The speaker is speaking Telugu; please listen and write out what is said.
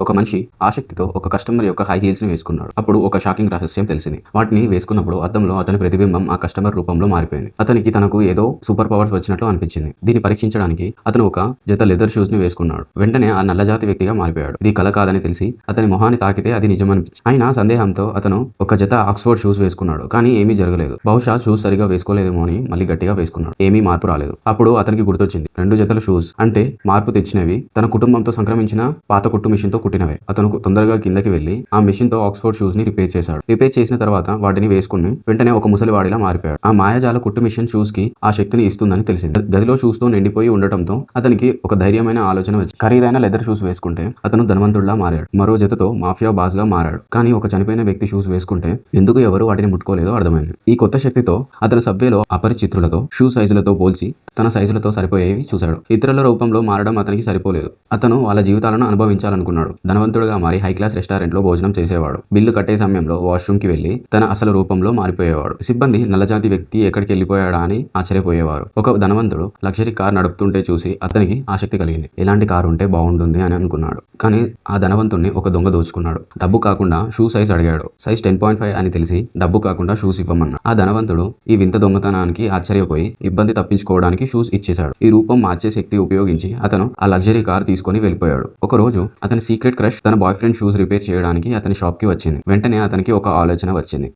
ఒక మనిషి ఆసక్తితో ఒక కస్టమర్ యొక్క హై హీల్స్ ని వేసుకున్నాడు. అప్పుడు ఒక షాకింగ్ రహస్యం తెలిసింది. వాటిని వేసుకున్నప్పుడు అద్దంలో అతని ప్రతిబింబం ఆ కస్టమర్ రూపంలో మారిపోయింది. అతనికి తనకు ఏదో సూపర్ పవర్స్ వచ్చినట్లు అనిపించింది. దీన్ని పరీక్షించడానికి అతను ఒక జత లెదర్ షూస్ ని వేసుకున్నాడు. వెంటనే ఆ నల్లజాతి వ్యక్తిగా మారిపోయాడు. ఇది కల కాదని తెలిసి అతని మొహాన్ని తాకితే అది నిజమనిపించింది. అయినా సందేహంతో అతను ఒక జత ఆక్స్ఫర్డ్ షూస్ వేసుకున్నాడు. కానీ ఏమీ జరగలేదు. బహుశా షూస్ సరిగా వేసుకోలేదేమో అని మళ్ళీ గట్టిగా వేసుకున్నాడు. ఏమీ మార్పు రాలేదు. అప్పుడు అతనికి గుర్తొచ్చింది, 2 జతల షూస్ అంటే మార్పు తెచ్చినవి తన కుటుంబంతో సంక్రమించిన పాత కుట్టు మిషన్ తో కుట్టినవే. అతను తొందరగా కిందకి వెళ్లి ఆ మిషన్ తో ఆక్స్ఫర్డ్ షూస్ ని రిపేర్ చేశాడు. రిపేర్ చేసిన తర్వాత వాటిని వేసుకుని వెంటనే ఒక ముసలివాడిలా మారిపోయాడు. ఆ మాయాజాల కుట్టు మిషన్ షూస్ కి ఆ శక్తిని ఇస్తుందని తెలిసింది. గదిలో షూస్ తో నిండిపోయి ఉండటంతో అతనికి ఒక ధైర్యమైన ఆలోచన వచ్చింది. ఖరీదైన లెదర్ షూస్ వేసుకుంటే అతను ధనవంతుడిలా మారాడు. మరో జతతో మాఫియా బాస్ గా మారాడు. కానీ ఒక చనిపోయిన వ్యక్తి షూస్ వేసుకుంటే ఎందుకు ఎవరు వాటిని ముట్టుకోలేదో అర్థమైంది. ఈ కొత్త శక్తితో అతను సబ్వేలో అపరిచితులతో షూ సైజులతో పోల్చి తన సైజులతో సరిపోయేవి చూశాడు. ఇతరుల రూపంలో మారడం అతనికి సరిపోలేదు. అతను వాళ్ళ జీవితాలను అనుభవించాలనుకున్నాడు. ధనవంతుడిగా మారి హై క్లాస్ రెస్టారెంట్ లో భోజనం చేసేవాడు. బిల్లు కట్టే సమయంలో వాష్రూమ్ కి వెళ్లి తన అసలు రూపంలో మారిపోయేవాడు. సిబ్బంది నల్లజాతి వ్యక్తి ఎక్కడికి వెళ్ళిపోయాడా అని ఆశ్చర్యపోయేవారు. ఒక ధనవంతుడు లగ్జరీ కార్ నడుపుతుంటే చూసి అతనికి ఆసక్తి కలిగింది. ఎలాంటి కారు ఉంటే బాగుంటుంది అని అనుకున్నాడు. కానీ ఆ ధనవంతుడిని ఒక దొంగ దోచుకున్నాడు. డబ్బు కాకుండా షూ సైజ్ అడిగాడు. సైజ్ 10.5 అని తెలిసి డబ్బు కాకుండా షూస్ ఇవ్వమన్నాడు. ఆ ధనవంతుడు ఈ వింత దొంగతనానికి ఆశ్చర్యపోయి ఇబ్బంది తప్పించుకోవడానికి షూస్ ఇచ్చేశాడు. ఈ రూపం మార్చే శక్తి ఉపయోగించి అతను ఆ లగ్జరీ కార్ తీసుకుని వెళ్ళిపోయాడు. ఒక రోజు అతని సీక్రెట్ క్రష్ తన బాయ్ ఫ్రెండ్ షూస్ రిపేర్ చేయడానికి అతని షాప్ కి వచ్చింది. వెంటనే అతనికి ఒక ఆలోచన వచ్చింది.